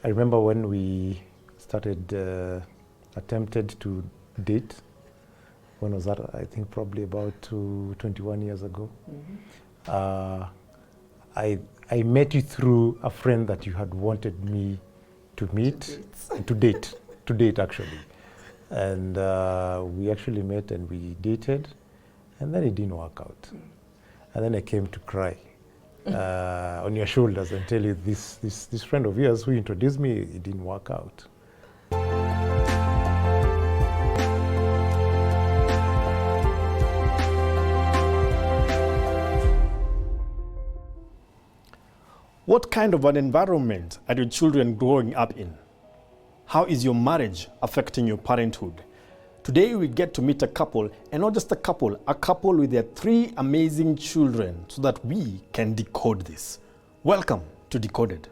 I remember when we started, attempted to date. When was that? I think probably about 21 years ago. I met you through a friend that you had wanted me to meet, to date actually. And we actually met and we dated, and then it didn't work out. And then I came to cry on your shoulders and tell you this friend of yours who introduced me, it didn't work out. What kind of an environment are your children growing up in? How is your marriage affecting your parenthood? Today we get to meet a couple, and not just a couple with their 3 amazing children, so that we can decode this. Welcome to Decoded.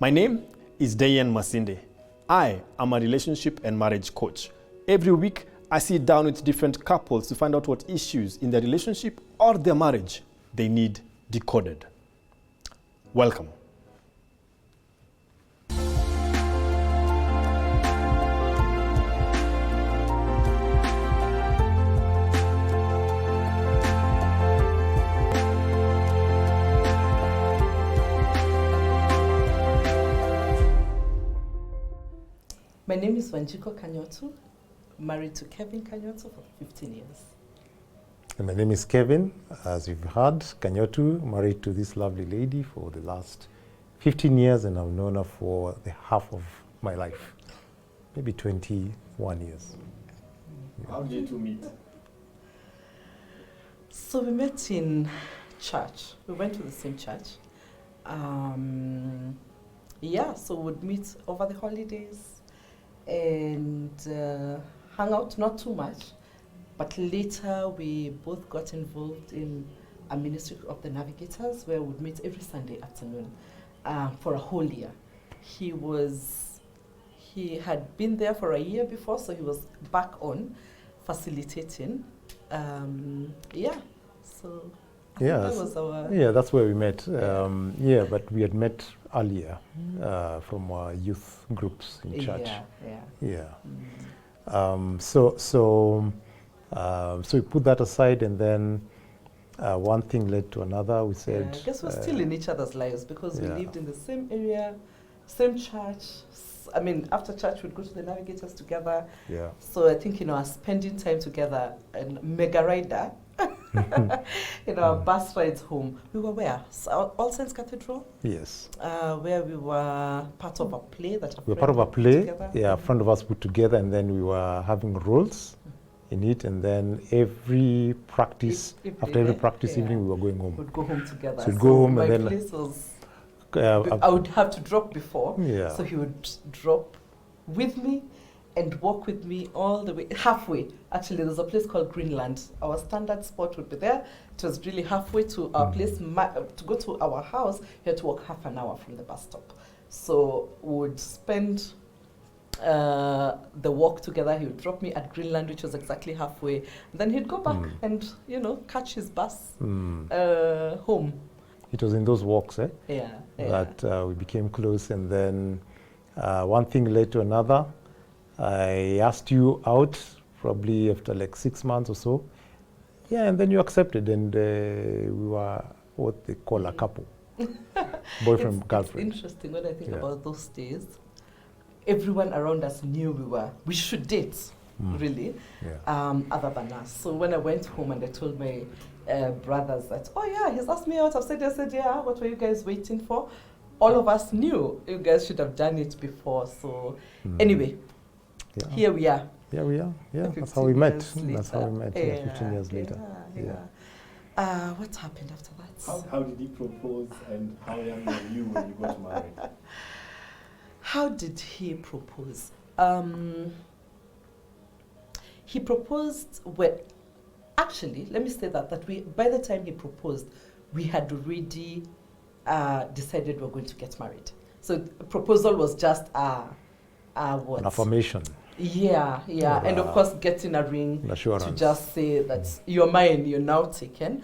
My name is Dayan Masinde. I am a relationship and marriage coach. Every week I sit down with different couples to find out what issues in their relationship or their marriage they need decoded. Welcome. My name is Wanjiko Kanyotu, married to Kevin Kanyotu for 15 years. And my name is Kevin, as you've heard, Kanyotu, married to this lovely lady for the last 15 years, and I've known her for the half of my life, maybe 21 years. How did you two meet? So we met in church. We went to the same church. So we'd meet over the holidays and hang out, not too much. But later, we both got involved in a ministry of the Navigators, where we'd meet every Sunday afternoon for a whole year. He had been there for a year before, so he was back on facilitating. That was our... Yeah, that's where we met. But we had met earlier from our youth groups in church. So we put that aside, and then one thing led to another. We said, I guess we're still in each other's lives because we lived in the same area, same church. I mean, after church, we'd go to the Navigators together. Yeah. So I think, spending time together and mega rider, bus rides home. We were where? All Saints Cathedral? Yes. Where we were part of a play that we were part of a play. Yeah, a friend of us put together, and then we were having roles in it, and then every practice, after every practice evening, we were going home. We'd go home together. So we'd go home, my and then place was, I would have to drop before, so he would drop with me and walk with me all the way, halfway. Actually, there's a place called Greenland. Our standard spot would be there. It was really halfway to our place. To go to our house, you had to walk half an hour from the bus stop. So we would spend the walk together. He would drop me at Greenland, which was exactly halfway. Then he'd go back and, catch his bus home. It was in those walks, that we became close, and then one thing led to another. I asked you out probably after like 6 months or so. Yeah, and then you accepted, and we were what they call a couple. Boyfriend, girlfriend. It's interesting when I think about those days. Everyone around us knew we should date, really, other than us. So when I went home and I told my brothers that, he's asked me out, I said, what were you guys waiting for? All of us knew you guys should have done it before. So anyway, here we are. Yeah, we are. Yeah, that's how we met. That's how we met. 15 years later. What happened after that? How did he propose, and how young were you when you got married? How did he propose? He proposed actually, let me say that by the time he proposed, we had already decided we were going to get married. So the proposal was just an affirmation. Yeah. And of course, getting a ring assurance. To just say that you're mine, you're now taken.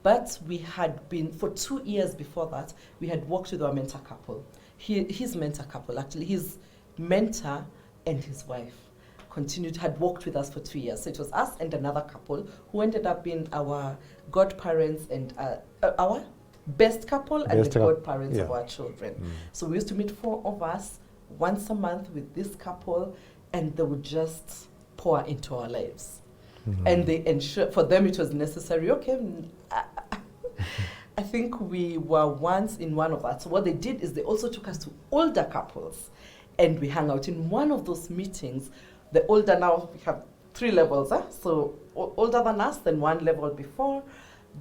But we had been, for 2 years before that, we had worked with our mentor couple. his mentor couple, actually, his mentor and his wife had worked with us for 2 years. So it was us and another couple who ended up being our godparents and our best couple and the godparents of our children. So we used to meet 4 of us once a month with this couple, and they would just pour into our lives. And they ensure, for them it was necessary. Okay, I think we were once in one of us. So what they did is they also took us to older couples, and we hung out. In one of those meetings, the older, now we have 3 levels, so older than us, then 1 level before,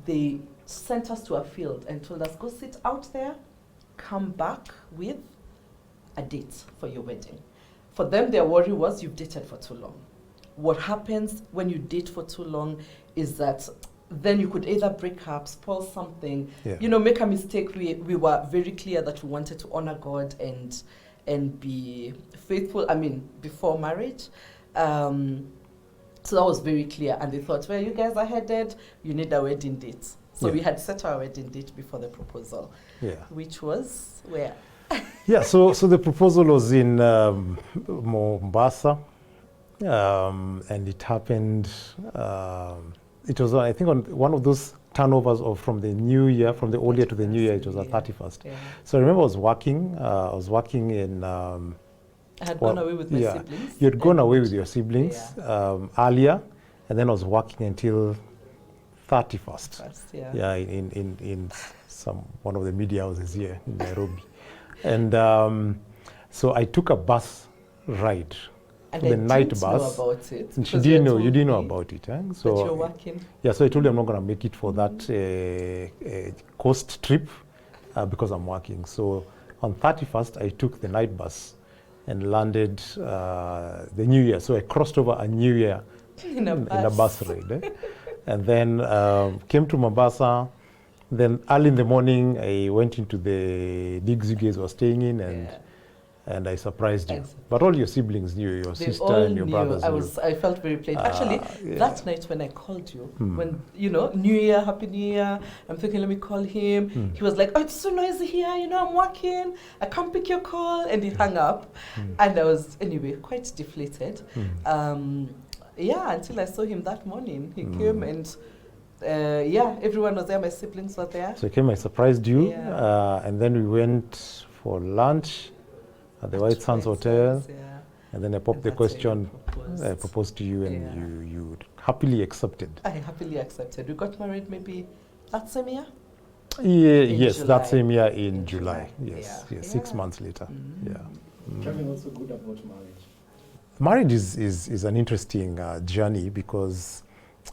they sent us to a field and told us, go sit out there, come back with a date for your wedding. For them, their worry was, you've dated for too long. What happens when you date for too long is that then you could either break up, spoil something, make a mistake. We were very clear that we wanted to honor God and be faithful, before marriage. So that was very clear. And they thought, where you guys are headed, you need a wedding date. So we had set our wedding date before the proposal, which was where? So the proposal was in Mombasa, and it happened, it was, I think, on one of those turnovers of from the new year, from the old year to the new year, it was the 31st. So I remember I was working in... I had gone away with my siblings. You had gone away with your siblings earlier, and then I was working until 31st. In one of the media houses here in Nairobi. And so I took a bus ride, and the night bus. Know about it. And you didn't know about it. So but you're working. So I told you I'm not going to make it for that coast trip because I'm working. So on 31st, I took the night bus and landed the New Year. So I crossed over a New Year in a bus ride. And then came to Mombasa. Then early in the morning, I went into the digs you guys were staying in, and I surprised you. But all your siblings knew, your sister and your brothers knew. I felt very played. Actually, that night when I called you, when, New Year, Happy New Year, I'm thinking, let me call him. He was like, oh, it's so noisy here, I'm working, I can't pick your call, and he hung up. And I was, anyway, quite deflated. Until I saw him that morning. He came and... everyone was there. My siblings were there. So I came, I surprised you, and then we went for lunch at the White Sands Hotel, and then I popped the question. I proposed to you, and you happily accepted. I happily accepted. We got married maybe that same year? Yes, that same year in July. Yes, 6 months later. Tell me what's so good about marriage. Marriage is an interesting journey because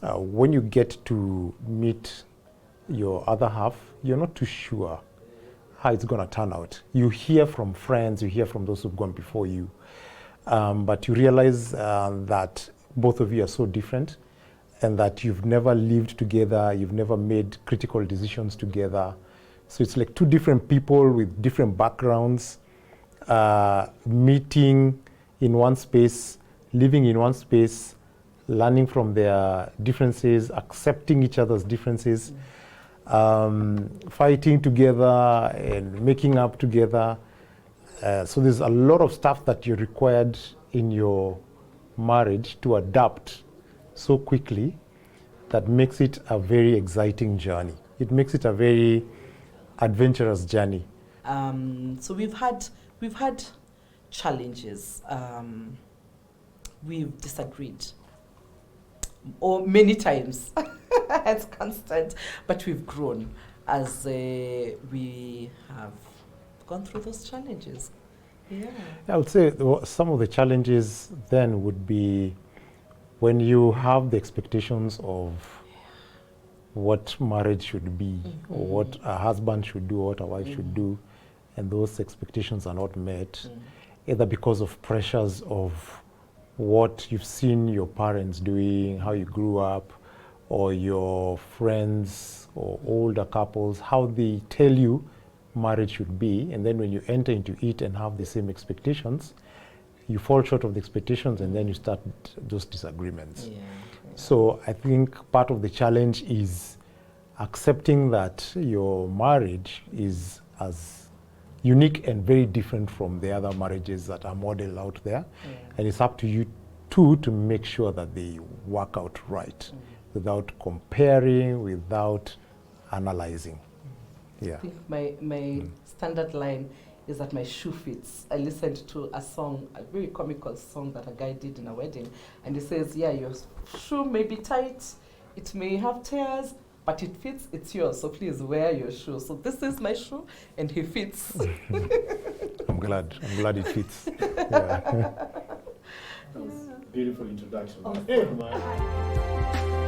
when you get to meet your other half, you're not too sure how it's going to turn out. You hear from friends, you hear from those who've gone before you, but you realize that both of you are so different and that you've never lived together, you've never made critical decisions together. So it's like 2 different people with different backgrounds, meeting in one space, living in one space, learning from their differences, accepting each other's differences, fighting together and making up together. So there's a lot of stuff that you're required in your marriage to adapt so quickly that makes it a very exciting journey. It makes it a very adventurous journey. So we've had challenges. We've disagreed. Or many times. It's constant. But we've grown as we have gone through those challenges. I would say some of the challenges then would be when you have the expectations of what marriage should be, or what a husband should do, what a wife should do, and those expectations are not met, either because of pressures of what you've seen your parents doing, how you grew up, or your friends or older couples, how they tell you marriage should be, and then when you enter into it and have the same expectations, you fall short of the expectations, and then you start those disagreements. So I think part of the challenge is accepting that your marriage is as unique and very different from the other marriages that are modeled out there. And it's up to you too to make sure that they work out right without comparing, without analyzing. Yeah. I think my standard line is that my shoe fits. I listened to a song, a very comical song that a guy did in a wedding, and he says, yeah, your shoe may be tight, it may have tears, but it fits, it's yours, so please wear your shoe. So this is my shoe, and he fits. I'm glad it fits. Yeah. Beautiful introduction. Oh. Hey, man.